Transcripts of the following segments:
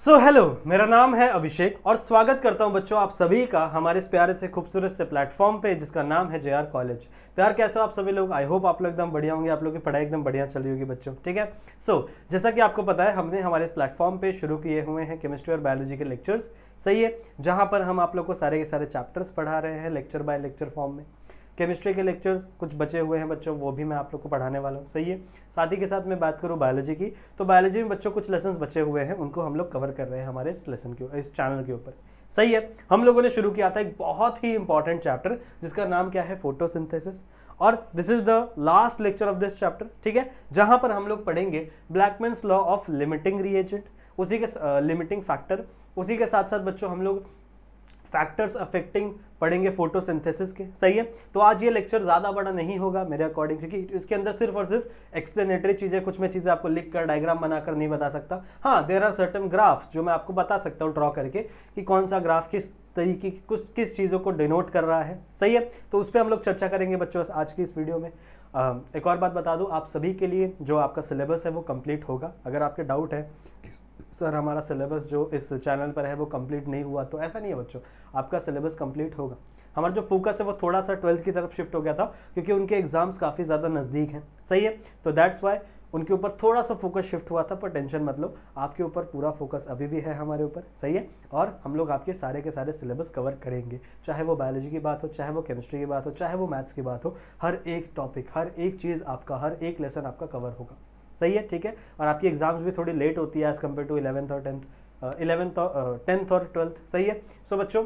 Hello, मेरा नाम है अभिषेक और स्वागत करता हूं बच्चों आप सभी का हमारे इस प्यारे से खूबसूरत से प्लेटफॉर्म पे जिसका नाम है जेआर कॉलेज। तो यार कैसे हो आप सभी लोग? आई होप आप लोग एकदम बढ़िया होंगे, आप लोग की पढ़ाई एकदम बढ़िया चल रही होगी बच्चों, ठीक है। जैसा कि आपको पता है हमने हमारे इस प्लेटफॉर्म पे शुरू किए हुए हैं केमिस्ट्री और बायोलॉजी के लेक्चर्स, सही है, जहाँ पर हम आप लोग को सारे के सारे चैप्टर्स पढ़ा रहे हैं लेक्चर बाय लेक्चर फॉर्म में। केमिस्ट्री के लेक्चर्स कुछ बचे हुए हैं बच्चों, वो भी मैं आप लोग को पढ़ाने वाला हूँ, सही है। साथ ही के साथ मैं बात करूँ बायोलॉजी की, तो बायोलॉजी में बच्चों कुछ लेसन्स बचे हुए हैं, उनको हम लोग कवर कर रहे हैं हमारे इस लेसन के इस चैनल के ऊपर, सही है। हम लोगों ने शुरू किया था एक बहुत ही इंपॉर्टेंट चैप्टर जिसका नाम क्या है, फोटोसिंथेसिस, और this is the last lecture of this chapter, ठीक है, जहां पर हम लोग पढ़ेंगे ब्लैकमैन्स लॉ ऑफ लिमिटिंग रिएजेंट, उसी के लिमिटिंग फैक्टर, उसी के साथ साथ बच्चों हम लोग फैक्टर्स अफेक्टिंग पढ़ेंगे फोटोसिंथेसिस के, सही है। तो आज ये लेक्चर ज़्यादा बड़ा नहीं होगा मेरे अकॉर्डिंग, क्योंकि इसके अंदर सिर्फ और सिर्फ एक्सप्लेनेटरी चीज़ें, कुछ मैं चीज़ें आपको लिख कर डायग्राम बनाकर नहीं बता सकता। हाँ, देयर आर सर्टेन ग्राफ्स जो मैं आपको बता सकता हूँ ड्रॉ करके कि कौन सा ग्राफ किस तरीके की किस चीज़ों को डिनोट कर रहा है, सही है। तो उस पर हम लोग चर्चा करेंगे बच्चों आज की इस वीडियो में। एक और बात बता दूँ आप सभी के लिए, जो आपका सिलेबस है वो कंप्लीट होगा। अगर आपके डाउट है सर हमारा सिलेबस जो इस चैनल पर है वो कंप्लीट नहीं हुआ, तो ऐसा नहीं है बच्चों, आपका सिलेबस कंप्लीट होगा। हमारा जो फोकस है वो थोड़ा सा 12th की तरफ शिफ्ट हो गया था, क्योंकि उनके एग्जाम्स काफ़ी ज़्यादा नज़दीक हैं, सही है। तो दैट्स वाई उनके ऊपर थोड़ा सा फोकस शिफ्ट हुआ था, पर टेंशन मत लो, आपके ऊपर पूरा फोकस अभी भी है हमारे ऊपर, सही है। और हम लोग आपके सारे के सारे सिलेबस कवर करेंगे, चाहे वो बायोलॉजी की बात हो, चाहे वो केमिस्ट्री की बात हो, चाहे वो मैथ्स की बात हो, हर एक टॉपिक, हर एक चीज़ आपका, हर एक लेसन आपका कवर होगा, सही है, ठीक है। और आपकी एग्जाम्स भी थोड़ी लेट होती है एज़ कम्पेयर टू 11th और 10th और 12th, सही है। बच्चों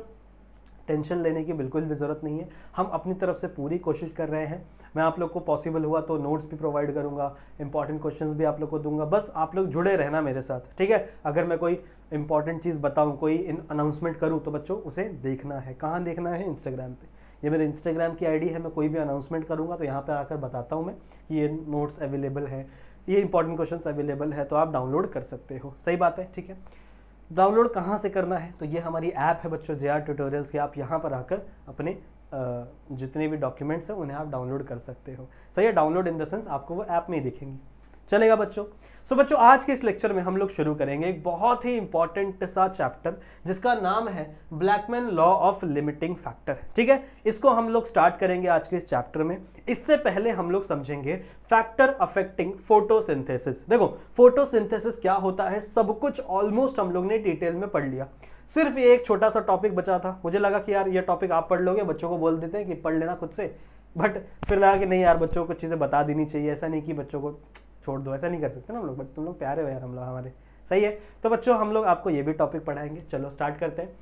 टेंशन लेने की बिल्कुल भी ज़रूरत नहीं है, हम अपनी तरफ से पूरी कोशिश कर रहे हैं। मैं आप लोग को पॉसिबल हुआ तो नोट्स भी प्रोवाइड करूंगा, इंपॉर्टेंट क्वेश्चंस भी आप लोग को दूंगा, बस आप लोग जुड़े रहना मेरे साथ, ठीक है। अगर मैं कोई इंपॉर्टेंट चीज़ बताऊं, कोई अनाउंसमेंट करूं, तो बच्चों उसे देखना है। कहाँ देखना है? इंस्टाग्राम पे, ये मेरे इंस्टाग्राम की आईडी है। मैं कोई भी अनाउंसमेंट करूंगा तो यहाँ पर आकर बताता हूँ मैं कि ये नोट्स अवेलेबल है, ये इंपॉर्टेंट क्वेश्चंस अवेलेबल है, तो आप डाउनलोड कर सकते हो, सही बात है, ठीक है। डाउनलोड कहाँ से करना है? तो ये हमारी ऐप है बच्चों जेआर ट्यूटोरियल्स की, आप यहाँ पर आकर अपने जितने भी डॉक्यूमेंट्स हैं उन्हें आप डाउनलोड कर सकते हो, सही है। डाउनलोड इन द सेंस आपको वो ऐप में ही दिखेंगी, चलेगा बच्चों। बच्चों आज के इस लेक्चर में हम लोग शुरू करेंगे एक बहुत ही इंपॉर्टेंट सा चैप्टर जिसका नाम है Blackman law of limiting factor, ठीक है। इसको हम लोग स्टार्ट करेंगे आज के इस चैप्टर में। इससे पहले हम लोग समझेंगे फैक्टर अफेक्टिंग फोटोसिंथेसिस। देखो फोटोसिंथेसिस क्या होता है, सब कुछ ऑलमोस्ट हम लोग ने डिटेल में पढ़ लिया, सिर्फ ये एक छोटा सा टॉपिक बचा था। मुझे लगा कि यार ये टॉपिक आप पढ़ लोगे, बच्चों को बोल देते हैं कि पढ़ लेना खुद से, बट फिर लगा कि नहीं यार बच्चों को चीज़ें बता देनी चाहिए, ऐसा नहीं कि बच्चों को छोड़ दो, ऐसा नहीं कर सकते ना हम लोग, तुम लोग प्यारे हो यार हम लोग हमारे, सही है। तो बच्चों हम लोग आपको ये भी टॉपिक पढ़ाएंगे, चलो स्टार्ट करते हैं।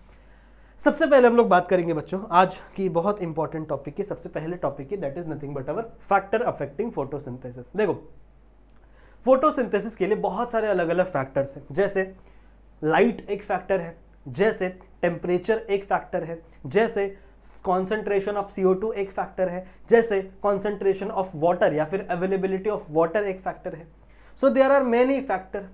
सबसे पहले हम लोग बात करेंगे बच्चों आज की बहुत इंपॉर्टेंट टॉपिक की, सबसे पहले टॉपिक की, that is nothing but our factor affecting photosynthesis. देखो फोटोसिंथेसिस के लिए बहुत सारे अलग अलग फैक्टर्स हैं, जैसे लाइट एक फैक्टर है, जैसे टेम्परेचर एक फैक्टर है, जैसे कॉन्सेंट्रेशन ऑफ CO2 एक फैक्टर है, जैसे कॉन्सेंट्रेशन ऑफ वाटर या फिर अवेलेबिलिटी ऑफ वाटर एक फैक्टर है। So there are many factor.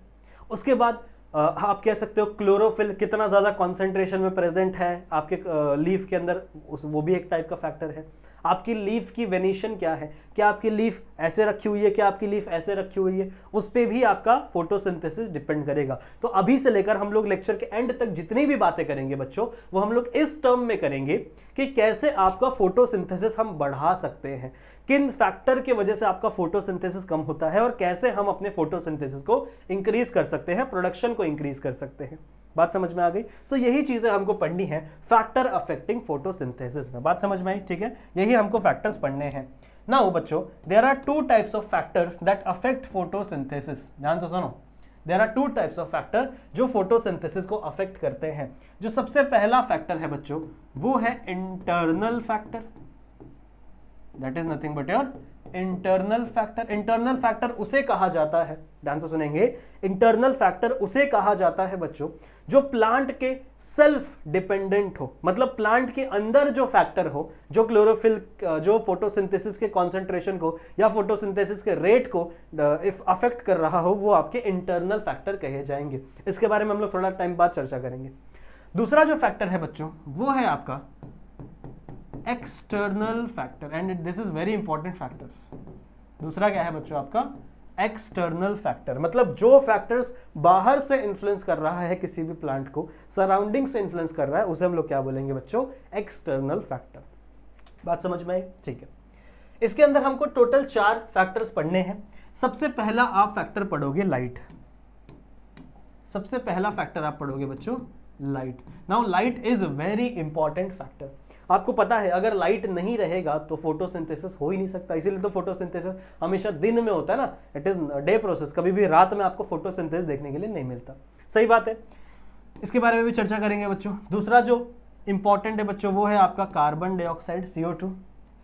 उसके बाद आप कह सकते हो क्लोरोफिल कितना ज़्यादा कॉन्सेंट्रेशन में प्रेजेंट है आपके लीफ के अंदर, वो भी एक टाइप का फैक्टर है। आपकी लीफ की वेनेशन क्या है, क्या आपकी लीफ ऐसे रखी हुई है, क्या आपकी लीफ ऐसे रखी हुई है, उस पर भी आपका फोटोसिंथेसिस डिपेंड करेगा। तो अभी से लेकर हम लोग लेक्चर के एंड तक जितनी भी बातें करेंगे बच्चों, वो हम लोग इस टर्म में करेंगे कि कैसे आपका फोटोसिंथेसिस हम बढ़ा सकते हैं, किन फैक्टर की वजह से आपका फोटोसिंथेसिस कम होता है, और कैसे हम अपने फोटोसिंथेसिस को इंक्रीज कर सकते हैं, प्रोडक्शन को इंक्रीज कर सकते हैं। बात समझ में आ गई? यही चीजें हमको पढ़नी है फैक्टर अफेक्टिंग फोटोसिंथेसिस में, बात समझ में आई, ठीक है। यही हमको फैक्टर्स पढ़ने हैं। नाउ बच्चों there are two types of factors that affect photosynthesis. ध्यान से सुनो, there are two types of factor जो फोटोसिंथेसिस को अफेक्ट करते हैं। जो सबसे पहला फैक्टर है बच्चों वो है internal factor, that is nothing but your internal factor. Internal factor उसे कहा जाता है, ध्यान से सुनेंगे, इंटरनल फैक्टर उसे कहा जाता है बच्चों जो प्लांट के सेल्फ डिपेंडेंट हो, मतलब प्लांट के अंदर जो फैक्टर हो, जो क्लोरोफिल, जो फोटोसिंथेसिस के कॉन्सेंट्रेशन को या फोटोसिंथेसिस के रेट को इफ अफेक्ट कर रहा हो, वो आपके इंटरनल फैक्टर कहे जाएंगे। इसके बारे में हम लोग थोड़ा टाइम बाद चर्चा करेंगे। दूसरा जो फैक्टर है बच्चों वो है आपका external factor, and this is very important factors. दूसरा क्या है बच्चों आपका एक्सटर्नल फैक्टर, मतलब जो फैक्टर्स बाहर से इन्फ्लुएंस कर रहा है किसी भी प्लांट को, सराउंडिंग से इन्फ्लुएंस कर रहा है, उसे हम लोग क्या बोलेंगे बच्चों, एक्सटर्नल फैक्टर। बात समझ में आई? ठीक है। इसके अंदर हमको टोटल 4 फैक्टर्स पढ़ने हैं। सबसे पहला आप फैक्टर पढ़ोगे लाइट। सबसे पहला फैक्टर आप पढ़ोगे बच्चों light. Now light is very important factor. आपको पता है अगर लाइट नहीं रहेगा तो फोटोसिंथेसिस हो ही नहीं सकता, इसीलिए तो फोटोसिंथेसिस हमेशा दिन में होता है ना, इट इज डे प्रोसेस, कभी भी रात में आपको फोटोसिंथेसिस देखने के लिए नहीं मिलता। सही बात है, इसके बारे में भी चर्चा करेंगे बच्चों। दूसरा जो इंपॉर्टेंट है बच्चों वो है आपका कार्बन डाइऑक्साइड, CO2।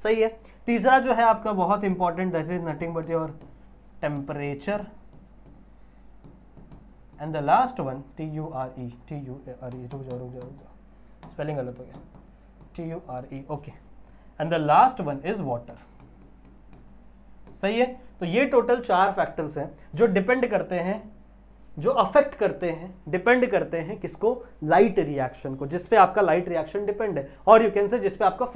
सही है। तीसरा जो है आपका बहुत important, that is nothing but your temperature, and the last one TURE, रुक जाओ, स्पेलिंग गलत हो गया, TURE, okay, and the last one is water. सही है। तो ये टोटल 4 फैक्टर्स हैं जो डिपेंड करते हैं, जो अफेक्ट करते हैं, डिपेंड करते हैं किसको, लाइट रिएक्शन को, जिस पे आपका लाइट रिएक्शन डिपेंड है, और यू कैन से जिस पे आपका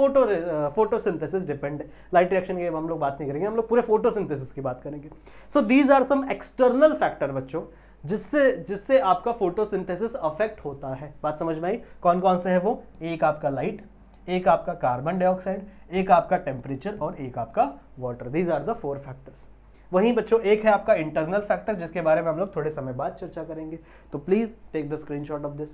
फोटोसिंथेसिस डिपेंड है। लाइट रिएक्शन की हम लोग बात नहीं करेंगे, हम लोग पूरे फोटोसिंथेसिस की बात करेंगे। So these are some external factor बच्चों, जिससे आपका फोटोसिंथेसिस अफेक्ट होता है। बात समझ में आई? कौन कौन से है वो? एक आपका लाइट, एक आपका कार्बन डाइऑक्साइड, एक आपका टेम्परेचर और एक आपका water. These are the 4 factors. वहीं बच्चों एक है आपका इंटरनल फैक्टर, जिसके बारे में हम लोग थोड़े समय बाद चर्चा करेंगे। तो please take the screenshot of this.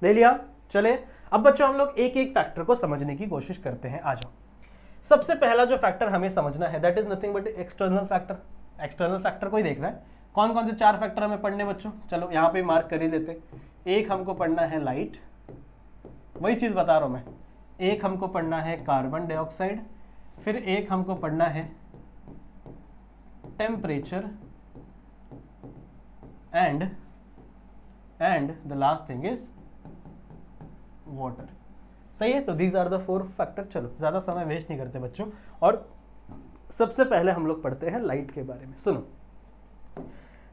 ले लिया? चले अब बच्चों हम लोग एक एक फैक्टर को समझने की कोशिश करते हैं। आ जाओ। सबसे पहला जो फैक्टर हमें समझना है that is nothing but external factor. External factor को ही देखना है। कौन कौन से 4 फैक्टर हमें पढ़ने बच्चों? चलो यहाँ पे मार्क कर ही देते। एक हमको पढ़ना है लाइट, वही चीज बता रहा हूं मैं। एक हमको पढ़ना है कार्बन डाइऑक्साइड, फिर एक हमको पढ़ना है temperature, and the last thing is water. सही है। तो दीज आर द 4 फैक्टर। चलो ज्यादा समय वेस्ट नहीं करते बच्चों, और सबसे पहले हम लोग पढ़ते हैं लाइट के बारे में। सुनो,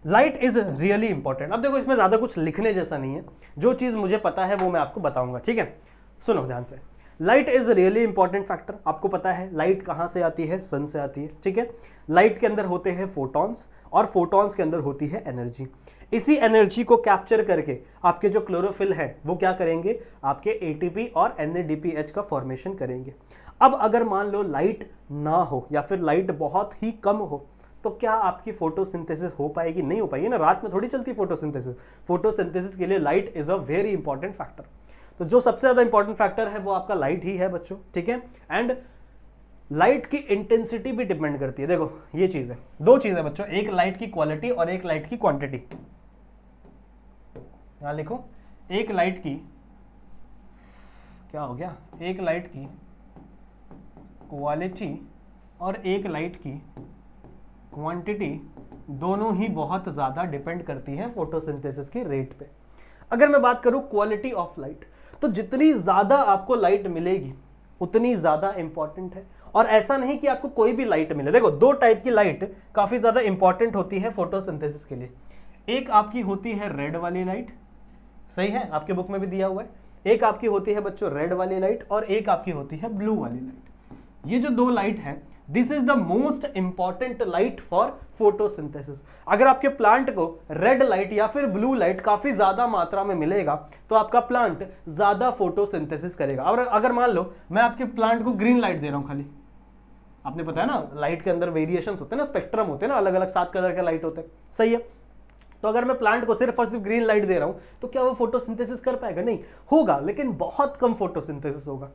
लाइट इज रियली इंपॉर्टेंट। अब देखो इसमें ज्यादा कुछ लिखने जैसा नहीं है, जो चीज मुझे पता है वो मैं आपको बताऊंगा, ठीक है? सुनो ध्यान से। Light is really important factor. आपको पता है लाइट कहां से आती है? सन से आती है, ठीक है? लाइट के अंदर होते हैं फोटॉन्स, और फोटॉन्स के अंदर होती है एनर्जी। इसी एनर्जी को कैप्चर करके आपके जो क्लोरोफिल है वो क्या करेंगे? आपके ATP और NADPH का फॉर्मेशन करेंगे। अब अगर मान लो लाइट ना हो या फिर लाइट बहुत ही कम हो, तो क्या आपकी फोटोसिंथेसिस हो पाएगी? नहीं हो पाएगी ना, रात में थोड़ी चलती फोटोसिंथेसिस। फोटोसिंथेसिस के लिए light is a very important factor. तो जो सबसे ज्यादा इंपॉर्टेंट फैक्टर है वो आपका लाइट ही है बच्चों, ठीक है? एंड लाइट की इंटेंसिटी भी डिपेंड करती है। देखो ये चीज है, 2 चीज है बच्चों, एक लाइट की क्वालिटी और एक लाइट की क्वांटिटी। यहां लिखो, एक लाइट की, क्या हो गया, एक लाइट की क्वालिटी और एक लाइट की क्वांटिटी, दोनों ही बहुत ज्यादा डिपेंड करती हैं फोटोसिंथेसिस की रेट पे। अगर मैं बात करूं क्वालिटी ऑफ लाइट, तो जितनी ज्यादा आपको लाइट मिलेगी उतनी ज्यादा इंपॉर्टेंट है। और ऐसा नहीं कि आपको कोई भी लाइट मिले। देखो 2 टाइप की लाइट काफी ज्यादा इंपॉर्टेंट होती है फोटोसिंथेसिस के लिए। एक आपकी होती है रेड वाली लाइट, सही है, आपके बुक में भी दिया हुआ है। एक आपकी होती है बच्चों रेड वाली लाइट, और एक आपकी होती है ब्लू वाली लाइट। ये जो 2 लाइट है, this is the most important light for photosynthesis. अगर आपके प्लांट को रेड लाइट या फिर ब्लू लाइट काफी ज्यादा मात्रा में मिलेगा तो आपका प्लांट ज्यादा फोटोसिंथेसिस करेगा। और अगर मान लो मैं आपके प्लांट को ग्रीन लाइट दे रहा हूं खाली, आपने पता है ना लाइट के अंदर वेरिएशंस होते हैं ना, स्पेक्ट्रम होते हैं ना, अलग अलग 7 कलर के लाइट होते हैं, सही है? तो अगर मैं प्लांट को सिर्फ और सिर्फ ग्रीन लाइट दे रहा हूं तो क्या वो फोटोसिंथेसिस कर पाएगा? नहीं होगा, लेकिन बहुत कम फोटोसिंथेसिस होगा।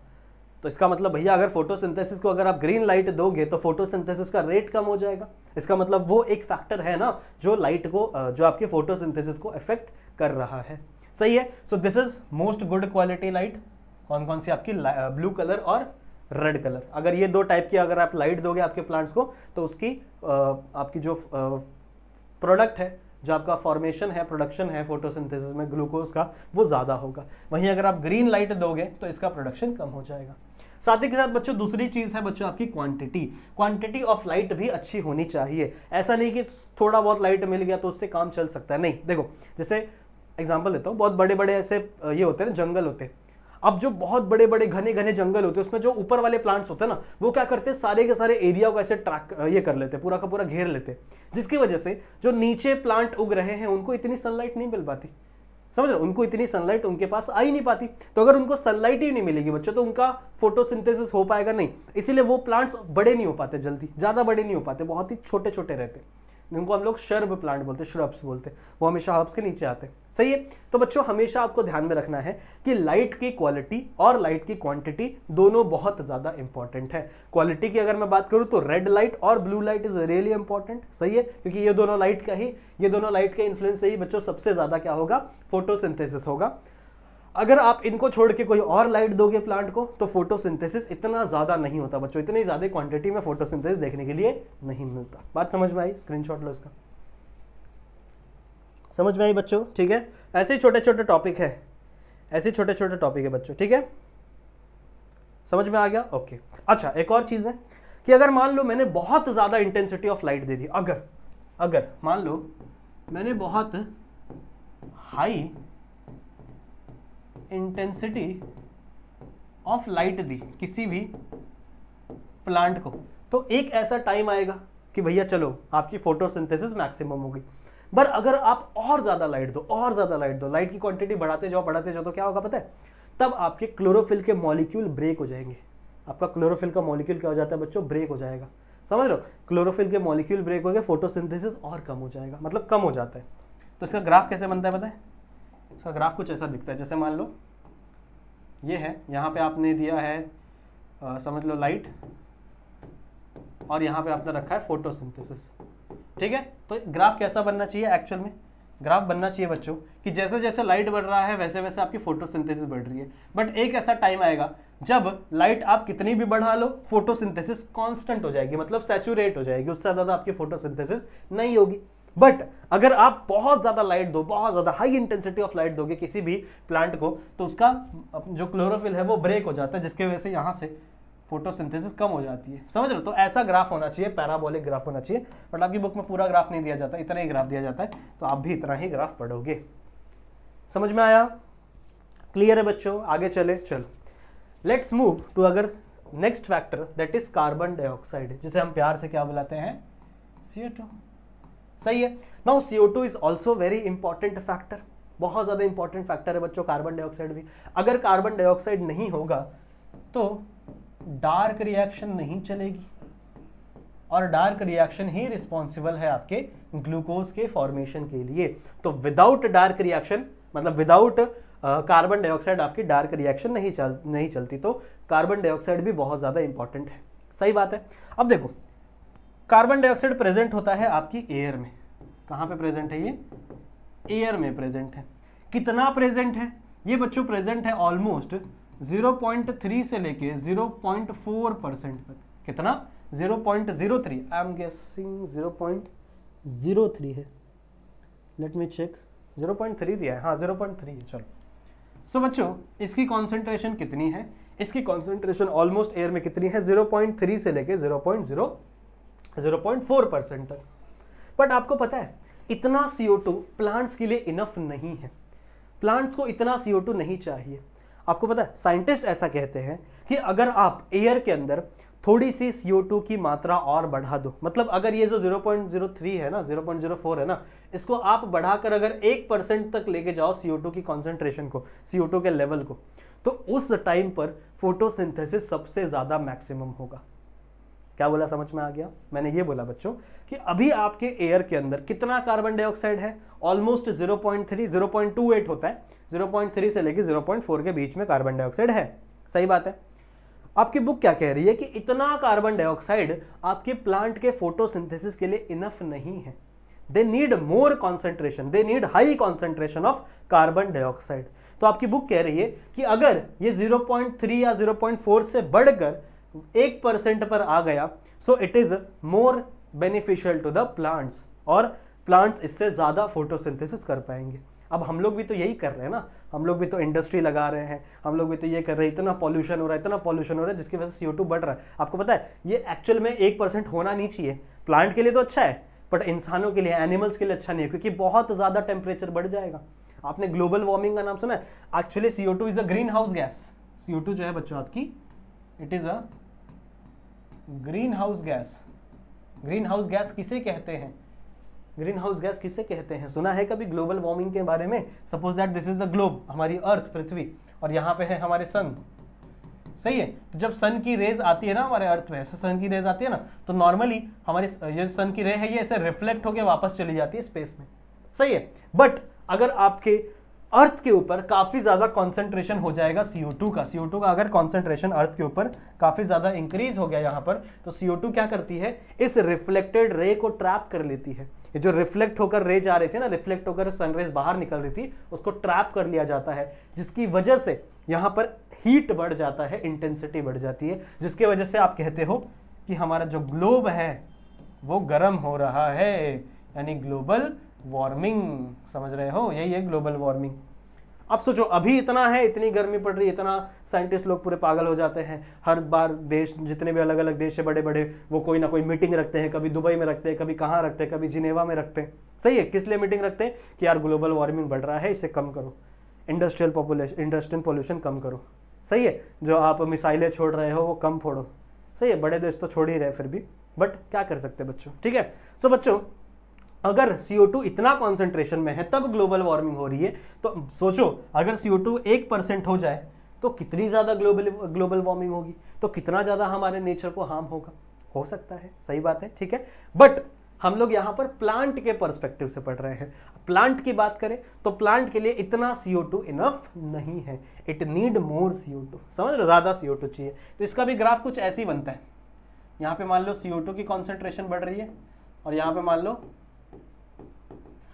तो इसका मतलब भैया अगर फोटोसिंथेसिस को अगर आप ग्रीन लाइट दोगे तो फोटोसिंथेसिस का रेट कम हो जाएगा। इसका मतलब वो एक फैक्टर है ना जो लाइट को, जो आपके फोटोसिंथेसिस को इफेक्ट कर रहा है, सही है? So this is most good quality light. कौन कौन सी आपकी? ब्लू कलर और रेड कलर। अगर ये 2 टाइप की अगर आप लाइट दोगे आपके प्लांट्स को तो उसकी आपकी जो प्रोडक्ट है, जो आपका फॉर्मेशन है, प्रोडक्शन है फोटोसिंथेसिस में ग्लूकोज का, वो ज्यादा होगा। वहीं अगर आप ग्रीन लाइट दोगे तो इसका प्रोडक्शन कम हो जाएगा। साथ ही के साथ बच्चों दूसरी चीज है बच्चों आपकी क्वांटिटी। क्वांटिटी ऑफ लाइट भी अच्छी होनी चाहिए। ऐसा नहीं कि थोड़ा बहुत लाइट मिल गया तो उससे काम चल सकता है, नहीं। देखो जैसे एग्जांपल देता हूँ, बहुत बड़े बड़े ऐसे ये होते हैं ना, जंगल होते हैं। अब जो बहुत बड़े बड़े घने घने जंगल होते हैं उसमें जो ऊपर वाले प्लांट्स होते हैं ना, वो क्या करते हैं, सारे के सारे एरिया को ऐसे ट्रैक ये कर लेते हैं, पूरा का पूरा घेर लेते हैं, जिसकी वजह से जो नीचे प्लांट उग रहे हैं उनको इतनी सनलाइट नहीं मिल पाती। समझ रहे हो, उनको इतनी सनलाइट उनके पास आ ही नहीं पाती। तो अगर उनको सनलाइट ही नहीं मिलेगी बच्चों तो उनका फोटोसिंथेसिस हो पाएगा नहीं, इसीलिए वो प्लांट्स बड़े नहीं हो पाते, जल्दी ज्यादा बड़े नहीं हो पाते, बहुत ही छोटे छोटे रहते, जिनको हम लोग शर्ब प्लांट बोलते हैं, श्रब्स बोलते हैं, वो हमेशा हर्ब्स के नीचे आते हैं। सही है। तो बच्चों हमेशा आपको ध्यान में रखना है कि लाइट की क्वालिटी और लाइट की क्वांटिटी दोनों बहुत ज्यादा इंपॉर्टेंट है। क्वालिटी की अगर मैं बात करूं तो रेड लाइट और blue light is really important. सही है, क्योंकि ये दोनों लाइट के इन्फ्लुएंस से ही बच्चों सबसे ज्यादा क्या होगा, फोटोसिंथेसिस होगा। अगर आप इनको छोड़ के कोई और लाइट दोगे प्लांट को तो फोटोसिंथेसिस इतना ज्यादा नहीं होता बच्चों, इतनी ज्यादा क्वांटिटी में फोटोसिंथेसिस देखने के लिए नहीं मिलता। बात समझ में आई? स्क्रीनशॉट लो इसका। समझ में आई बच्चों? ठीक है, ऐसे ही छोटे छोटे टॉपिक है, ऐसे छोटे छोटे टॉपिक है बच्चों। ठीक है, समझ में आ गया? ओके। अच्छा, एक और चीज है कि अगर मान लो मैंने बहुत ज्यादा इंटेंसिटी ऑफ लाइट दे दी, अगर मान लो मैंने बहुत हाई इंटेंसिटी ऑफ लाइट दी किसी भी प्लांट को, तो एक ऐसा टाइम आएगा कि भैया चलो आपकी फोटोसिंथेसिस मैक्सिमम होगी। पर अगर आप और ज्यादा लाइट दो, लाइट की क्वांटिटी बढ़ाते जाओ तो क्या होगा पता है? तब आपके क्लोरोफिल के मॉलिक्यूल ब्रेक हो जाएंगे। आपका क्लोरोफिल का मॉलिक्यूल क्या हो जाता है बच्चों? ब्रेक हो जाएगा। समझ रहे हो? क्लोरोफिल के मॉलिक्यूल ब्रेक हो गए, फोटोसिंथेसिस और कम हो जाएगा, मतलब कम हो जाता है। तो इसका ग्राफ कैसे बनता है पता है? इसका ग्राफ कुछ ऐसा दिखता है, जैसे मान लो ये है, यहाँ पे आपने दिया है समझ लो लाइट, और यहाँ पे आपने रखा है फोटोसिंथेसिस। ठीक है, तो ग्राफ कैसा बनना चाहिए? एक्चुअल में ग्राफ बनना चाहिए बच्चों कि जैसे जैसे लाइट बढ़ रहा है वैसे वैसे आपकी फोटोसिंथेसिस बढ़ रही है। बट एक ऐसा टाइम आएगा जब लाइट आप कितनी भी बढ़ा लो, फोटोसिंथेसिस कांस्टेंट हो जाएगी, मतलब सैचुरेट हो जाएगी, उससे ज्यादा आपकी फोटोसिंथेसिस नहीं होगी। बट अगर आप बहुत ज्यादा लाइट दो, बहुत ज्यादा हाई इंटेंसिटी ऑफ लाइट दोगे किसी भी प्लांट को, तो उसका जो क्लोरोफिल है वो ब्रेक हो जाता है, जिसके वजह से यहां से फोटोसिंथेसिस कम हो जाती है। समझ रहे हो? तो ऐसा ग्राफ होना चाहिए, पैराबोलिक ग्राफ होना चाहिए। बट आपकी बुक में पूरा ग्राफ नहीं दिया जाता, इतना ही ग्राफ दिया जाता है, तो आप भी इतना ही ग्राफ पढ़ोगे। समझ में आया? क्लियर है बच्चों? आगे चले, चल लेट्स मूव टू अगर next factor, that is carbon dioxide, जिसे हम प्यार से क्या बुलाते हैं? CO2। सही है। Now CO2 is also very important factor, बहुत ज्यादा इंपॉर्टेंट फैक्टर है बच्चों कार्बन डाइऑक्साइड भी। अगर कार्बन डाइऑक्साइड नहीं होगा तो डार्क रिएक्शन नहीं चलेगी, और डार्क रिएक्शन ही रिस्पॉन्सिबल है आपके ग्लूकोज के फॉर्मेशन के लिए। तो विदाउट डार्क रिएक्शन, मतलब विदाउट कार्बन डाइऑक्साइड आपकी डार्क रिएक्शन नहीं चलती। तो कार्बन डाइऑक्साइड भी बहुत ज्यादा इंपॉर्टेंट है। सही बात है। अब देखो, कार्बन डाइऑक्साइड प्रेजेंट होता है आपकी एयर में। कहां पे प्रेजेंट है? ये एयर में प्रेजेंट है। कितना प्रेजेंट है ये बच्चों? प्रेजेंट है ऑलमोस्ट 0.3 से लेके 0.4% तक। कितना? 0.03, आई एम गेसिंग 0.03 है, लेट मी चेक। 0.3 दिया है, हाँ 0.3 है। चलो, सो बच्चों इसकी कॉन्सेंट्रेशन कितनी है? इसकी कॉन्सेंट्रेशन ऑलमोस्ट एयर में कितनी है? 0.3 से लेके 0.4% तक। बट आपको पता है इतना CO2 प्लांट्स के लिए इनफ नहीं है, प्लांट्स को इतना CO2 नहीं चाहिए। आपको पता है साइंटिस्ट ऐसा कहते हैं कि अगर आप एयर के अंदर थोड़ी सी CO2 की मात्रा और बढ़ा दो, मतलब अगर ये जो 0.03 है ना, 0.04 है ना, इसको आप बढ़ाकर अगर 1% तक लेके जाओ CO2 की कॉन्सेंट्रेशन को, CO2 के लेवल को, तो उस टाइम पर फोटोसिंथेसिस सबसे ज्यादा मैक्सिमम होगा। क्या बोला? समझ में आ गया? मैंने ये बोला बच्चों कि अभी आपके एयर के अंदर कितना कार्बन डाइऑक्साइड है? ऑलमोस्ट 0.3, 0.28 होता है, 0.3 से लेके 0.4 के बीच में कार्बन डाइऑक्साइड है। सही बात है। आपकी बुक क्या कह रही है कि इतना कार्बन डाइऑक्साइड आपके प्लांट के फोटोसिंथेसिस के लिए इनफ नहीं है। They need more concentration, they need high concentration of carbon dioxide. तो आपकी बुक कह रही है कि अगर ये 0.3 या 0.4 से बढ़कर 1% पर आ गया, so it is more beneficial to the plants, और प्लांट्स इससे ज्यादा फोटोसिंथेसिस कर पाएंगे। अब हम लोग भी तो यही कर रहे हैं ना, हम लोग भी तो इंडस्ट्री लगा रहे हैं, हम लोग भी तो ये कर रहे हैं, इतना पॉल्यूशन हो रहा है, जिसकी वजह से CO2 बढ़ रहा है। आपको पता है ये एक्चुअल में 1% होना नहीं चाहिए। प्लांट के लिए तो अच्छा है, बट इंसानों के लिए, एनिमल्स के लिए अच्छा नहीं है, क्योंकि बहुत ज्यादा टेम्परेचर बढ़ जाएगा। आपने ग्लोबल वार्मिंग का नाम सुना है? Actually CO2 is a green house gas. CO2 जो है बच्चों आपकी it is a green house gas. Green house gas किसे कहते हैं? ग्रीन हाउस गैस किसे कहते हैं? सुना है कभी ग्लोबल वार्मिंग के बारे में? Suppose that this is the globe, हमारी अर्थ पृथ्वी, और यहाँ पे है हमारे सन, सही है। तो जब सन की रेज आती है ना हमारे अर्थ में, ऐसे सन की रेज आती है ना, तो नॉर्मली हमारी ये सन की रे है, ये ऐसे रिफ्लेक्ट होकर वापस चली जाती है स्पेस में, सही है। बट अगर आपके अर्थ के ऊपर काफी ज्यादा कॉन्सेंट्रेशन हो जाएगा CO2 का, CO2 का अगर कॉन्सेंट्रेशन अर्थ के ऊपर काफी ज्यादा इंक्रीज हो गया यहाँ पर, तो CO2 क्या करती है, इस रिफ्लेक्टेड रे को ट्रैप कर लेती है। ये जो रिफ्लेक्ट होकर रे जा रही थी ना, रिफ्लेक्ट होकर सनरेज बाहर निकल रही थी, उसको ट्रैप कर लिया जाता है, जिसकी वजह से यहाँ पर हीट बढ़ जाता है, इंटेंसिटी बढ़ जाती है, जिसके वजह से आप कहते हो कि हमारा जो ग्लोब है वो गर्म हो रहा है, यानी ग्लोबल वार्मिंग। समझ रहे हो, यही है ग्लोबल वार्मिंग। अब सोचो, अभी इतना है, इतनी गर्मी पड़ रही है, इतना साइंटिस्ट लोग पूरे पागल हो जाते हैं। हर बार देश, जितने भी अलग अलग देश है बड़े बड़े, वो कोई ना कोई मीटिंग रखते हैं, कभी दुबई में रखते हैं, कभी कहाँ रखते हैं, कभी जिनेवा में रखते हैं, सही है। किस लिए मीटिंग रखते हैं? कि यार ग्लोबल वार्मिंग बढ़ रहा है, इसे कम करो, इंडस्ट्रियल पोल्यूशन कम करो, सही है। जो आप मिसाइलें छोड़ रहे हो वो कम फोड़ो, सही है। बड़े देश तो छोड़ ही रहे फिर भी, बट क्या कर सकते हैं बच्चों, ठीक है। तो बच्चों, अगर CO2 इतना कॉन्सेंट्रेशन में है तब ग्लोबल वार्मिंग हो रही है, तो सोचो अगर CO2 1% हो जाए तो कितनी ज्यादा ग्लोबल वार्मिंग होगी, तो कितना ज्यादा हमारे नेचर को हार्म होगा, हो सकता है, सही बात है, ठीक है। बट हम लोग यहाँ पर प्लांट के पर्सपेक्टिव से पढ़ रहे हैं। प्लांट की बात करें तो प्लांट के लिए इतना CO2 इनफ नहीं है, इट नीड मोर CO2, समझ लो, ज्यादा CO2 चाहिए। तो इसका भी ग्राफ कुछ ऐसे ही बनता है। यहाँ पे मान लो CO2 की कॉन्सेंट्रेशन बढ़ रही है, और यहाँ पे मान लो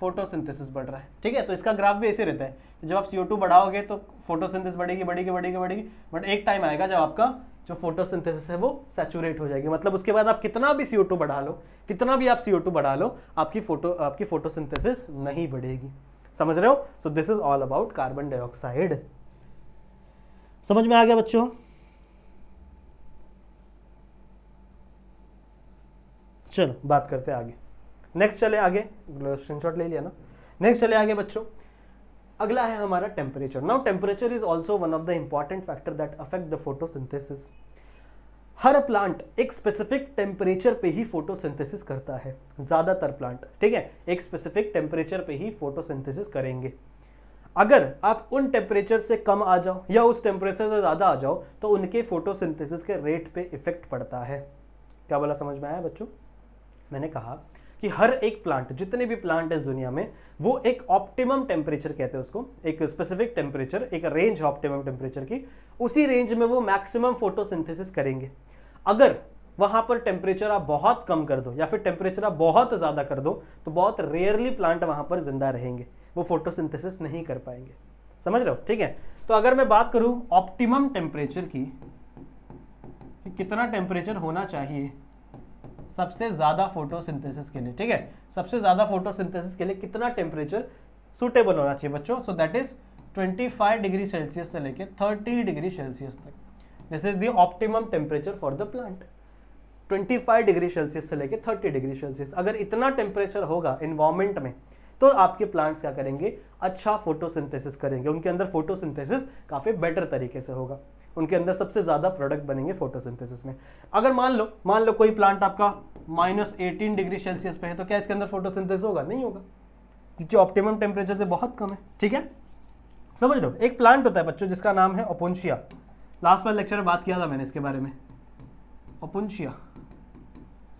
फोटोसिंथेसिस बढ़ रहा है, ठीक है। तो इसका ग्राफ भी ऐसे रहता है, जब आप CO2 बढ़ाओगे तो फोटोसिंथेसिस बढ़ेगी बढ़ेगी बढ़ेगी बढ़ेगी, बट एक टाइम आएगा जब आपका जो फोटोसिंथेसिस है वो सैचुरेट हो जाएगी। मतलब उसके बाद आप कितना भी CO2 बढ़ा लो, कितना भी आप CO2 बढ़ा लो, आपकी फोटोसिंथेसिस नहीं बढ़ेगी, समझ रहे हो। So this is all about carbon dioxide. समझ में आ गया बच्चों? चलो बात करते हैं आगे। नेक्स्ट चले आगे, स्क्रीनशॉट ले लिया ना। नेक्स्ट चले आगे बच्चों, अगला है हमारा temperature. Now temperature is also one of the important factor that affect the photosynthesis. Her plant एक स्पेसिफिक टेम्परेचर पे ही फोटोसिंथेसिस करता है, ज्यादातर प्लांट, ठीक है, एक स्पेसिफिक टेम्परेचर पे ही फोटोसिंथेसिस करेंगे। अगर आप उन टेम्परेचर से कम आ जाओ या उस टेम्परेचर से ज्यादा आ जाओ तो उनके फोटोसिंथेसिस के रेट पे इफेक्ट पड़ता है। क्या बोला, समझ में आया बच्चों? मैंने कहा कि हर एक प्लांट, जितने भी प्लांट है इस दुनिया में, वो एक ऑप्टिमम टेम्परेचर कहते हैं उसको, एक स्पेसिफिक टेम्परेचर, एक रेंज ऑप्टिमम टेम्परेचर की, उसी रेंज में वो मैक्सिमम फोटोसिंथेसिस करेंगे। अगर वहां पर टेम्परेचर आप बहुत कम कर दो या फिर टेम्परेचर आप बहुत ज्यादा कर दो तो बहुत रेयरली प्लांट वहां पर जिंदा रहेंगे, वो फोटोसिंथेसिस नहीं कर पाएंगे, समझ रहे हो, ठीक है। तो अगर मैं बात करूं ऑप्टिमम टेम्परेचर की, कितना टेम्परेचर होना चाहिए सबसे ज्यादा फोटोसिंथेसिस के लिए, ठीक है, सबसे ज्यादा फोटोसिंथेसिस के लिए कितना टेम्परेचर सुटेबल होना चाहिए बच्चों? So that is 25 degree Celsius से लेके 30 डिग्री सेल्सियस तक, this is the optimum temperature for the plant. 25 degree Celsius से लेके 30 डिग्री सेल्सियस, अगर इतना टेम्परेचर होगा इन्वायरमेंट में तो आपके प्लांट्स क्या करेंगे, अच्छा फोटोसिंथेसिस करेंगे, उनके अंदर फोटोसिंथेसिस काफी बेटर तरीके से होगा, उनके अंदर सबसे ज्यादा प्रोडक्ट बनेंगे फोटोसिंथेसिस में। अगर मान लो कोई प्लांट आपका -18 डिग्री सेल्सियस पे है, तो क्या इसके अंदर फोटोसिंथेसिस होगा? नहीं होगा, क्योंकि ऑप्टिमम टेम्परेचर से बहुत कम है, ठीक है, समझ लो। एक प्लांट होता है बच्चों जिसका नाम है ओपुंशिया, लास्ट वाले लेक्चर में बात किया था मैंने इसके बारे में, ओपुंशिया,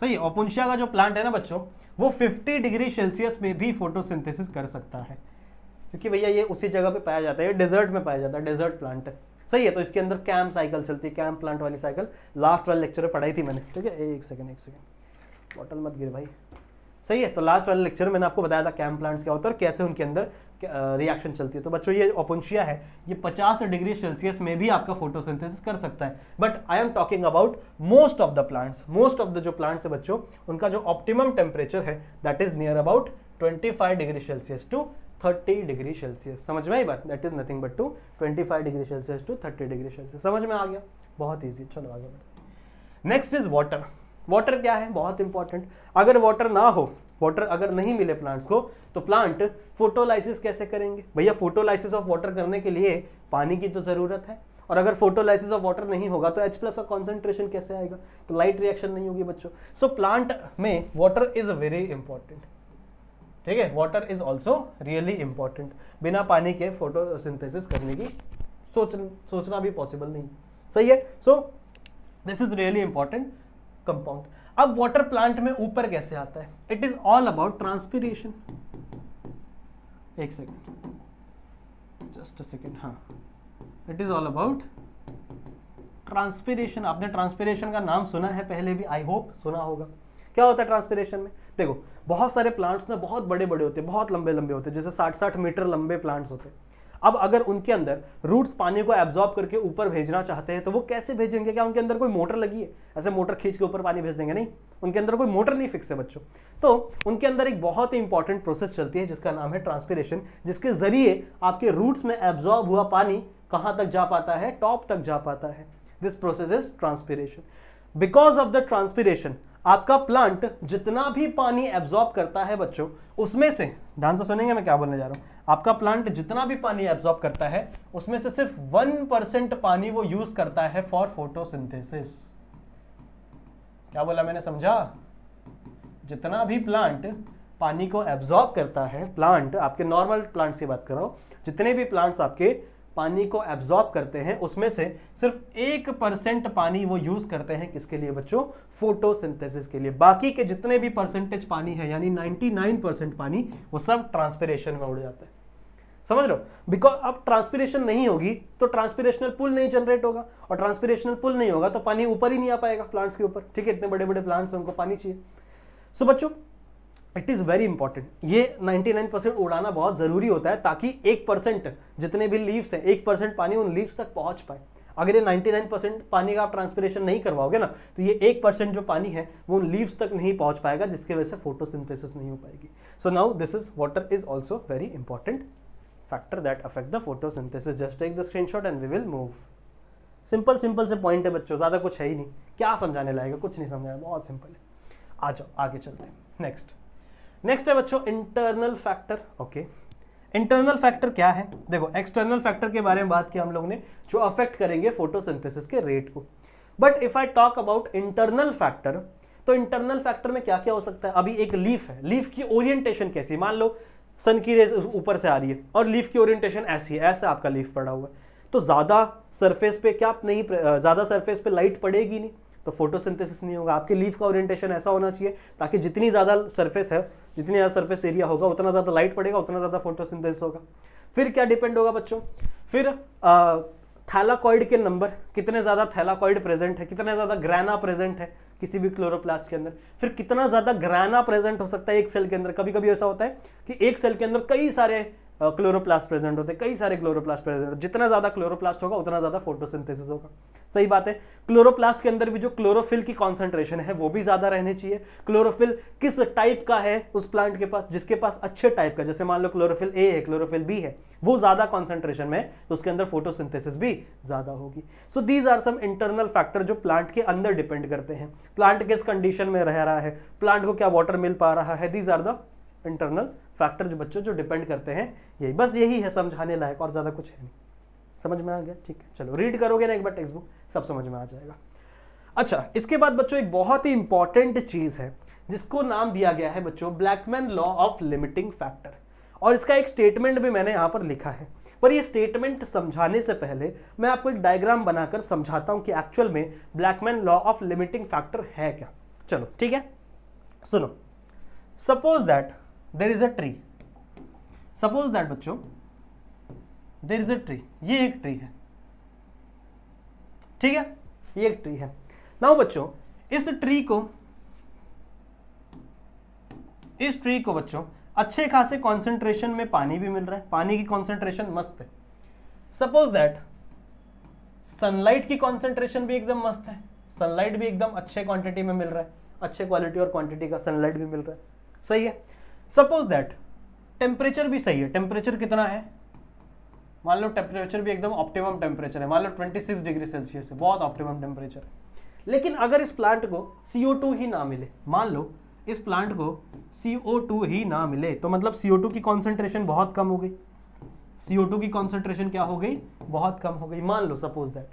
सही है। ओपुंशिया का जो प्लांट है ना बच्चों, वो 50 डिग्री सेल्सियस में भी फोटोसिंथेसिस कर सकता है, क्योंकि भैया ये उसी जगह पे पाया जाता है, डेजर्ट में पाया जाता है, डेजर्ट प्लांट है, सही है। तो इसके अंदर कैम साइकिल चलती है, कैम प्लांट वाली साइकिल लास्ट वाले लेक्चर में पढ़ाई थी मैंने, ठीक है। एक सेकंड बॉटल मत गिर भाई, सही है। तो लास्ट वाले लेक्चर में मैंने आपको बताया था कैम प्लांट्स क्या होता है और कैसे उनके अंदर रिएक्शन चलती है। तो बच्चों ये ओपुंशिया है, ये 50 डिग्री सेल्सियस में भी आपका फोटोसिंथेसिस कर सकता है। But I am talking about most of the plants, most of the जो प्लांट्स है बच्चों, उनका जो ऑप्टिमम टेम्परेचर है that is near about 25 degree Celsius to 30 degree Celsius. समझ में आई बात? That is nothing but to 25 degree Celsius to 30 degree Celsius. समझ में आ गया? बहुत ईजी। चलो आगे बढ़ते। Next is water. वाटर क्या है? बहुत इंपॉर्टेंट। अगर वाटर ना हो, वाटर अगर नहीं मिले प्लांट्स को, तो प्लांट फोटोलाइसिस कैसे करेंगे? भैया फोटोलाइसिस ऑफ वाटर करने के लिए पानी की तो जरूरत है, और अगर फोटोलाइसिस ऑफ वाटर नहीं होगा तो H+ का कॉन्सेंट्रेशन कैसे आएगा, तो लाइट रिएक्शन नहीं होगी बच्चों। सो प्लांट में वाटर इज वेरी इंपॉर्टेंट, ठीक है, water is also really important. बिना पानी के फोटोसिंथेसिस करने की सोचना भी पॉसिबल नहीं, सही है। So this is really important compound. अब वाटर प्लांट में ऊपर कैसे आता है, it is all about transpiration. एक सेकेंड, जस्ट अ सेकेंड, हाँ, it is all about transpiration. आपने ट्रांसपिरेशन का नाम सुना है पहले भी, आई होप सुना होगा। क्या होता है ट्रांसपिरेशन में, देखो बहुत सारे प्लांट्स ना बहुत बड़े बड़े होते हैं, बहुत लंबे लंबे होते हैं, जैसे 60-60 मीटर लंबे प्लांट्स होते हैं। अब अगर उनके अंदर रूट्स पानी को एब्जॉर्ब करके ऊपर भेजना चाहते हैं तो वो कैसे भेजेंगे, क्या उनके अंदर कोई मोटर लगी है, ऐसे मोटर खींच के ऊपर पानी भेज देंगे, नहीं, उनके अंदर कोई मोटर नहीं फिक्स है बच्चों। तो उनके अंदर एक बहुत ही इंपॉर्टेंट प्रोसेस चलती है जिसका नाम है ट्रांसपिरेशन, जिसके जरिए आपके रूट्स में एब्जॉर्ब हुआ पानी कहां तक जा पाता है, टॉप तक जा पाता है। This process is transpiration. Because of the transpiration आपका प्लांट जितना भी पानी एब्जॉर्ब करता है बच्चों, उसमें से, ध्यान से सुनेंगे मैं क्या बोलने जा रहा हूं, आपका प्लांट जितना भी पानी एब्जॉर्ब करता है उसमें से सिर्फ 1% पानी वो यूज करता है फॉर फोटोसिंथेसिस। क्या बोला मैंने, समझा? जितना भी प्लांट पानी को एब्जॉर्ब करता है, प्लांट आपके नॉर्मल प्लांट्स की बात कर रहा हूं, जितने भी प्लांट्स आपके पानी को एब्जॉर्ब करते हैं उसमें से सिर्फ 1% पानी वो यूज करते हैं किसके लिए बच्चों, फोटोसिंथेसिस के लिए। बाकी के जितने भी परसेंटेज पानी है यानी 99% पानी वो सब ट्रांसपिरेशन में उड़ जाता है, समझ लो। बिकॉज अब ट्रांसपिरेशन नहीं होगी तो ट्रांसपिरेशनल पुल नहीं जनरेट होगा, और ट्रांसपिरेशनल पुल नहीं होगा तो पानी ऊपर ही नहीं आ पाएगा प्लांट्स के ऊपर, ठीक है, इतने बड़े बड़े प्लांट्स हैं उनको पानी चाहिए। सो बच्चों इट इज वेरी इंपॉर्टेंट, ये 99% उड़ाना बहुत जरूरी होता है ताकि 1% जितने भी लीव्स हैं 1% पानी उन लीव्स तक पहुंच पाए। अगर ये 99% पानी का आप ट्रांसपिरेशन नहीं करवाओगे ना तो ये 1% जो पानी है वो उन लीव्स तक नहीं पहुंच पाएगा, जिसकी वजह से फोटोसिंथेसिस नहीं हो पाएगी। So now this is water is also very important factor that affect the photosynthesis. Just take the screenshot and we will move. Simple simple से पॉइंट है बच्चों, ज्यादा कुछ है ही नहीं, क्या समझाने लाएगा, कुछ नहीं समझाया, बहुत सिंपल है। आ जाओ आगे चलते हैं। नेक्स्ट है बच्चों internal factor. Okay, internal factor क्या है, देखो एक्सटर्नल फैक्टर के बारे में बात की हम लोग ने जो अफेक्ट करेंगे फोटोसिंथेसिस के रेट को, but if I talk about internal factor तो इंटरनल फैक्टर में क्या क्या हो सकता है। अभी एक लीफ है, लीफ की ओरिएंटेशन कैसी, मान लो सन की रेज ऊपर से आ रही है और लीफ की ओरिएंटेशन ऐसी है, ऐसा आपका लीफ पड़ा हुआ है, तो ज्यादा सरफेस पे क्या नहीं, ज्यादा सरफेस पे लाइट पड़ेगी नहीं तो फोटोसिंथेसिस नहीं होगा। आपके लीफ का ओरिएंटेशन ऐसा होना चाहिए ताकि जितनी ज्यादा सरफेस है, जितनी ज्यादा सरफेस एरिया होगा उतना ज्यादा लाइट पड़ेगा, उतना ज्यादा फोटोसिंथेसिस होगा। फिर क्या डिपेंड होगा बच्चों, फिर थैलाकॉइड के नंबर, कितने ज्यादा थैलाकॉइड प्रेजेंट है, कितना ज्यादा ग्राना प्रेजेंट है किसी भी क्लोरोप्लास्ट के अंदर, फिर कितना ज्यादा ग्राना प्रेजेंट हो सकता है एक सेल के अंदर। कभी कभी ऐसा होता है कि एक सेल के अंदर कई सारे क्लोरोप्लास्ट प्रेजेंट होते हैं, कई सारे क्लोरोप्लास्ट प्रेजेंट होते हैं, जितना ज्यादा क्लोरोप्लास्ट होगा उतना ज्यादा फोटोसिंथेसिस होगा, सही बात है। क्लोरोप्लास्ट के अंदर भी जो क्लोरोफिल की कॉन्सेंट्रेशन है वो भी ज्यादा रहनी चाहिए। क्लोरोफिल किस टाइप का है उस प्लांट के पास, जिसके पास अच्छे टाइप का, जैसे मान लो क्लोरोफिल ए है, क्लोरोफिल बी है, वो ज्यादा कॉन्सेंट्रेशन में तो उसके अंदर फोटोसिंथेसिस भी ज्यादा होगी। So these are some internal factor जो प्लांट के अंदर डिपेंड करते हैं। प्लांट किस कंडीशन में रह रहा है, प्लांट को क्या वाटर मिल पा रहा है, these are the internal factor जो बच्चों जो डिपेंड करते हैं। यही बस यही है समझाने लायक, और ज्यादा कुछ है नहीं। समझ में आ गया, ठीक है, चलो रीड करोगे ना एक बार टेक्स्ट बुक, सब समझ में आ जाएगा। अच्छा, इसके बाद बच्चों एक बहुत ही इंपॉर्टेंट चीज है जिसको नाम दिया गया है बच्चों Blackman law of limiting factor, और इसका एक स्टेटमेंट भी मैंने यहां पर लिखा है। पर ये स्टेटमेंट समझाने से पहले मैं आपको एक डायग्राम बनाकर समझाता हूं कि एक्चुअल में Blackman law of limiting factor है क्या। चलो ठीक है, सुनो। Suppose that there is a tree, suppose that बच्चों देयर इज अ ट्री, ये एक ट्री है, ठीक है, ये एक ट्री है। नाउ बच्चों इस ट्री को बच्चों अच्छे खासे कॉन्सेंट्रेशन में पानी भी मिल रहा है, पानी की कॉन्सेंट्रेशन मस्त है। सपोज दैट सनलाइट की कॉन्सेंट्रेशन भी एकदम मस्त है, सनलाइट भी एकदम अच्छे क्वांटिटी में मिल रहा है, अच्छे क्वालिटी और क्वांटिटी का सनलाइट भी मिल रहा है, सही है। सपोज दैट टेम्परेचर भी सही है, टेम्परेचर कितना है, मान लो टेम्परेचर भी एकदम ऑप्टिमम टेम्परेचर है, मान लो 26 डिग्री सेल्सियस है, बहुत ऑप्टिमम टेम्परेचर है। लेकिन अगर इस प्लांट को CO2 ही ना मिले, मान लो इस प्लांट को CO2 ही ना मिले, तो मतलब CO2 की कॉन्सेंट्रेशन बहुत कम हो गई, CO2 की कॉन्सेंट्रेशन क्या हो गई, बहुत कम हो गई। मान लो सपोज दैट,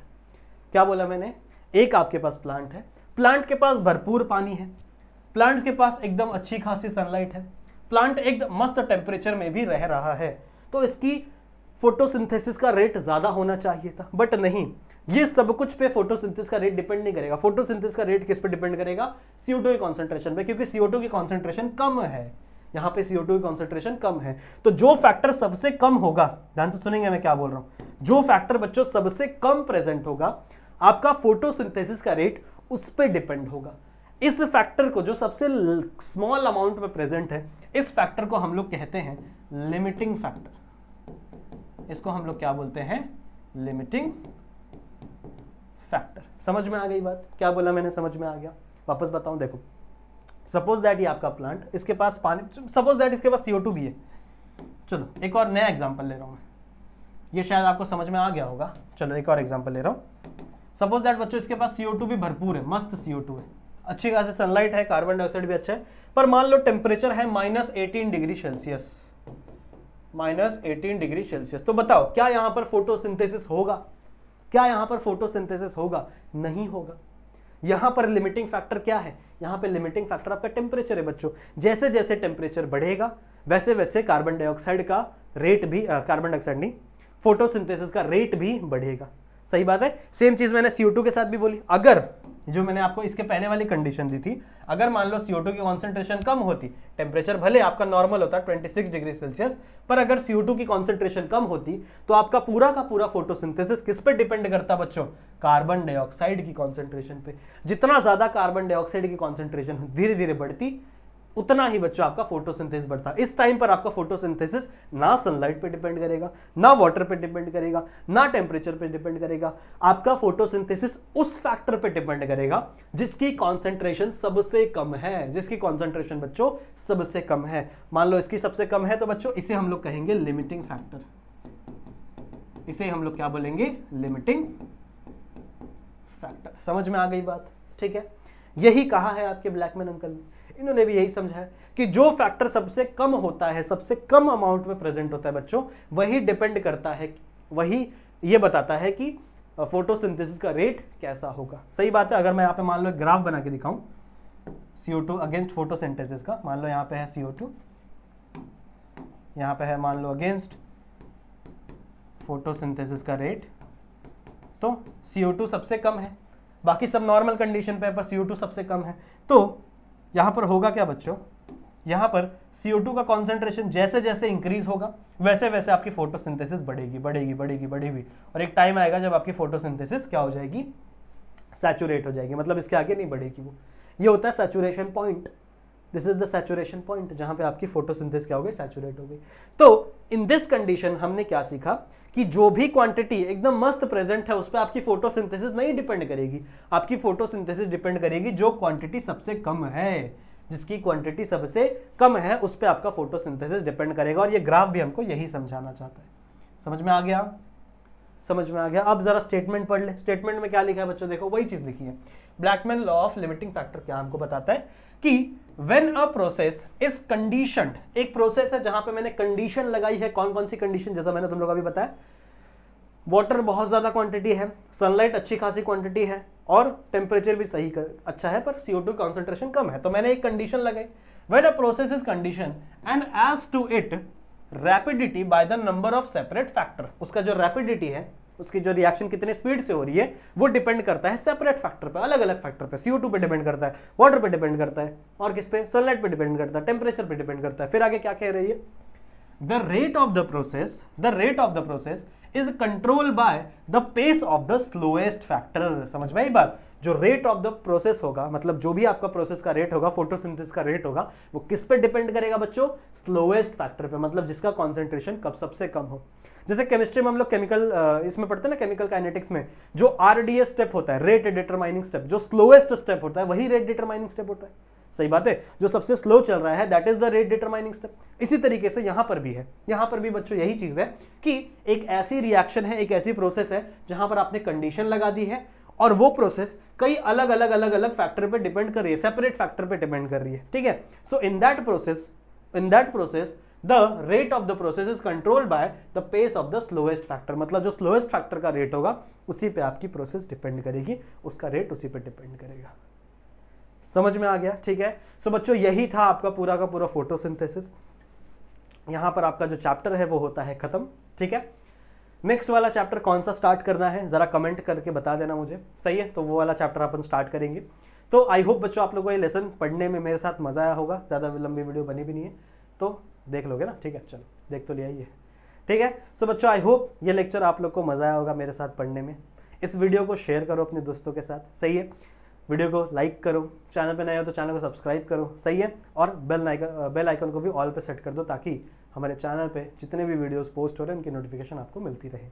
क्या बोला मैंने, एक आपके पास प्लांट है, प्लांट के पास भरपूर पानी है, प्लांट के पास एकदम अच्छी खासी सनलाइट है, प्लांट एकदम मस्त टेम्परेचर में भी रह रहा है, तो इसकी फोटोसिंथेसिस का रेट ज्यादा होना चाहिए था, बट नहीं, ये सब कुछ पे फोटोसिंथेसिस का रेट डिपेंड नहीं करेगा। फोटोसिंथेसिस का रेट किस पे डिपेंड करेगा, CO2 की कॉन्सेंट्रेशन पे, क्योंकि CO2 की कॉन्सेंट्रेशन कम है, यहां पे CO2 की कॉन्सेंट्रेशन कम है। तो जो फैक्टर सबसे कम होगा, ध्यान से सुनेंगे मैं क्या बोल रहा हूं, जो फैक्टर बच्चों सबसे कम प्रेजेंट होगा, आपका फोटोसिंथेसिस का रेट उस पर डिपेंड होगा। इस फैक्टर को, जो सबसे स्मॉल अमाउंट में प्रेजेंट है, इस फैक्टर को हम लोग कहते हैं लिमिटिंग फैक्टर। इसको हम लोग क्या बोलते हैं, लिमिटिंग फैक्टर। समझ में आ गई बात, क्या बोला मैंने, समझ में आ गया। वापस बताऊं, देखो सपोज दैट ये आपका प्लांट, इसके पास पानी, सपोज दैट इसके पास CO2 भी है। चलो एक और नया एग्जांपल ले रहा हूं मैं, ये शायद आपको समझ में आ गया होगा। चलो एक और एग्जांपल ले रहा हूं। सपोज दैट बच्चों इसके पास CO2 भी भरपूर है, मस्त CO2 है, अच्छी खासी सनलाइट है, कार्बन डाइऑक्साइड भी अच्छा है, पर मान लो टेम्परेचर है -18 डिग्री सेल्सियस, -18 डिग्री सेल्सियस। तो बताओ क्या यहां पर फोटोसिंथेसिस होगा, क्या यहां पर फोटोसिंथेसिस होगा, नहीं होगा। यहां पर लिमिटिंग फैक्टर क्या है, यहां पर लिमिटिंग फैक्टर आपका टेम्परेचर है बच्चों। जैसे जैसे टेम्परेचर बढ़ेगा वैसे वैसे कार्बन डाइऑक्साइड का रेट भी, कार्बन डाइऑक्साइड नहीं, फोटोसिंथेसिस का रेट भी बढ़ेगा। सही बात है। सेम चीज मैंने CO2 के साथ भी बोली। अगर जो मैंने आपको इसके पहले वाली कंडीशन दी थी, अगर मान लो CO2 की कॉन्सेंट्रेशन कम होती, टेम्परेचर भले आपका नॉर्मल होता 26 डिग्री सेल्सियस, पर अगर CO2 की कॉन्सेंट्रेशन कम होती तो आपका पूरा का पूरा फोटोसिंथेसिस किस पे डिपेंड करता बच्चों, कार्बन डाइऑक्साइड की कॉन्सेंट्रेशन पे। जितना ज्यादा कार्बन डाइऑक्साइड की कॉन्सेंट्रेशन धीरे धीरे बढ़ती, उतना ही बच्चों आपका फोटोसिंथेसिस बढ़ता। इस टाइम पर आपका फोटोसिंथेसिस ना सनलाइट पे डिपेंड करेगा, ना वाटर पे डिपेंड करेगा, ना टेम्परेचर पे डिपेंड करेगा। आपका फोटोसिंथेसिस उस फैक्टर पे डिपेंड करेगा जिसकी कॉन्सेंट्रेशन सबसे कम है, जिसकी कॉन्सेंट्रेशन बच्चों सबसे कम है। मान लो इसकी सबसे कम है, तो बच्चों इसे हम लोग कहेंगे लिमिटिंग फैक्टर। इसे हम लोग क्या बोलेंगे, लिमिटिंग फैक्टर। समझ में आ गई बात, ठीक है। यही कहा है आपके ब्लैकमैन अंकल ने, इन्होंने भी यही समझा है कि जो फैक्टर सबसे कम होता है, सबसे कम अमाउंट में प्रेजेंट होता है बच्चों, वही डिपेंड करता है, वही ये बताता है कि फोटोसिंथेसिस का रेट कैसा होगा। सही बात है। अगर मैं यहाँ पे मान लो एक ग्राफ बना के दिखाऊं CO2 अगेंस्ट फोटोसिंथेसिस का, मान लो यहाँ पे है CO2, यहाँ पे है मान लो अगेंस्ट फोटोसिंथेसिस का रेट, तो CO2 सबसे कम है, बाकी सब नॉर्मल कंडीशन पे है, पर CO2 सबसे कम है। तो यहां पर होगा क्या बच्चों, यहां पर CO2 का कॉन्सेंट्रेशन जैसे जैसे इंक्रीज होगा वैसे वैसे आपकी फोटोसिंथेसिस बढ़ेगी बढ़ेगी बढ़ेगी बढ़ेगी, और एक टाइम आएगा जब आपकी फोटोसिंथेसिस क्या हो जाएगी, सैचुरेट हो जाएगी, मतलब इसके आगे नहीं बढ़ेगी वो। ये होता है saturation point, this is the saturation point, जहां पे आपकी फोटोसिंथेसिस क्या हो गई, सैचुरेट हो गई। तो इन दिस कंडीशन हमने क्या सीखा कि जो भी क्वांटिटी एकदम मस्त प्रेजेंट है उस पर आपकी फोटोसिंथेसिस नहीं डिपेंड करेगी, आपकी फोटोसिंथेसिस डिपेंड करेगी जो क्वांटिटी सबसे कम है, जिसकी क्वांटिटी सबसे कम है उस पर आपका फोटोसिंथेसिस डिपेंड करेगा। और ये ग्राफ भी हमको यही समझाना चाहता है। समझ में आ गया, समझ में आ गया। अब जरा स्टेटमेंट पढ़ ले। स्टेटमेंट में क्या लिखा है बच्चों, देखो वही चीज लिखी है। Blackman law of limiting factor क्या हमको बताता है कि when a process is conditioned, एक प्रोसेस है जहां पे मैंने कंडीशन लगाई है। कौन कौन सी कंडीशन, जैसा मैंने तुम लोग अभी बताया, वाटर बहुत ज्यादा क्वांटिटी है, सनलाइट अच्छी खासी क्वांटिटी है, और टेम्परेचर भी सही अच्छा है, पर CO2 कॉन्सेंट्रेशन कम है। तो मैंने एक कंडीशन लगाई, when a process is condition and as to it rapidity by the number of separate factor, उसका जो रैपिडिटी है, उसकी जो रिएक्शन कितने स्पीड से हो रही है, वो डिपेंड करता है सेपरेट फैक्टर पे, अलग अलग फैक्टर पे। CO2 पे डिपेंड करता है, वाटर पे डिपेंड करता है, और किस पे, सनलाइट पे डिपेंड करता है, टेम्परेचर पे डिपेंड करता है। फिर आगे क्या कह रही है, the rate of the process is control by the pace of the slowest factor. समझ में आई बात। जो रेट ऑफ द प्रोसेस होगा, मतलब जो भी आपका प्रोसेस का रेट होगा, फोटोसिंथेसिस का रेट होगा, वो किस पे डिपेंड करेगा बच्चों, स्लोएस्ट फैक्टर पे, मतलब जिसका कॉन्सेंट्रेशन कब सबसे कम हो। जैसे केमिस्ट्री में हम लोग केमिकल इसमें पढ़ते हैं ना, केमिकल काइनेटिक्स में जो RDS स्टेप होता है, रेट डिटरमाइनिंग स्टेप, जो स्लोएस्ट स्टेप होता है वही रेट डिटरमाइनिंग स्टेप होता है। सही बात है। जो सबसे स्लो चल रहा है that is the rate determining step. इसी तरीके से यहां पर भी है, यहां पर भी बच्चों यही चीज है कि एक ऐसी रिएक्शन है, एक ऐसी प्रोसेस है जहां पर आपने कंडीशन लगा दी है, और वो प्रोसेस कई अलग अलग फैक्टर पे डिपेंड कर रही है, सेपरेट फैक्टर पे डिपेंड कर रही है। ठीक है। So in that process the rate of the process is controlled by the pace of the slowest factor, मतलब जो स्लोएस्ट फैक्टर का रेट होगा उसी पे आपकी प्रोसेस डिपेंड करेगी, उसका रेट उसी पे डिपेंड करेगा। समझ में आ गया? ठीक है। सो बच्चों यही था आपका पूरा का पूरा फोटोसिंथेसिस। यहां पर आपका जो चैप्टर है वो होता है खत्म। ठीक है, नेक्स्ट वाला चैप्टर कौन सा स्टार्ट करना है जरा कमेंट करके बता देना मुझे, सही है? तो वो वाला चैप्टर अपन स्टार्ट करेंगे। तो आई होप बच्चों आप लोगों को ये लेसन पढ़ने में मेरे साथ मजा आया होगा, ज़्यादा लंबी वीडियो बनी भी नहीं है तो देख लोगे ना। ठीक है, चलो देख तो लिया ही है। ठीक है, सो बच्चों आई होप ये लेक्चर आप लोग को मजा आया होगा मेरे साथ पढ़ने में। इस वीडियो को शेयर करो अपने दोस्तों के साथ, सही है? वीडियो को लाइक करो, चैनल पे नए हो तो चैनल को सब्सक्राइब करो, सही है? और बेल आइकन को भी ऑल पे सेट कर दो ताकि हमारे चैनल पे जितने भी वीडियोस पोस्ट हो रहे हैं उनकी नोटिफिकेशन आपको मिलती रहे।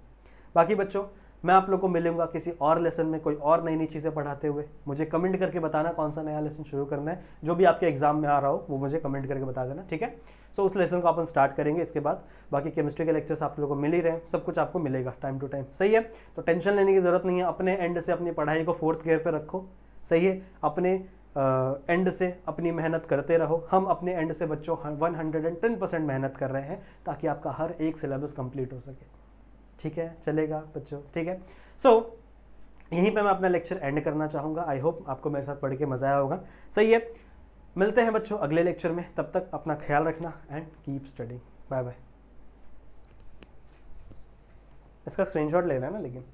बाकी बच्चों मैं आप लोग को मिलूंगा किसी और लेसन में कोई और नई नई चीज़ें पढ़ाते हुए। मुझे कमेंट करके बताना कौन सा नया लेसन शुरू करना है, जो भी आपके एग्जाम में आ रहा हो वो मुझे कमेंट करके बता देना। ठीक है, सो उस लेसन को अपन स्टार्ट करेंगे। इसके बाद बाकी केमिस्ट्री के लेक्चर्स आप लोगों को मिल ही रहे हैं, सब कुछ आपको मिलेगा टाइम टू टाइम, सही है? तो टेंशन लेने की जरूरत नहीं है, अपने एंड से अपनी पढ़ाई को 4th गियर पर रखो, सही है? अपने एंड से अपनी मेहनत करते रहो। हम अपने एंड से बच्चों 110% मेहनत कर रहे हैं ताकि आपका हर एक सिलेबस कंप्लीट हो सके। ठीक है, चलेगा बच्चों? ठीक है, सो यहीं पे मैं अपना लेक्चर एंड करना चाहूँगा। आई होप आपको मेरे साथ पढ़ के मज़ा आया होगा, सही है? मिलते हैं बच्चों अगले लेक्चर में, तब तक अपना ख्याल रखना and keep studying. Bye bye. इसका स्क्रीनशॉट लेना है ना लेकिन।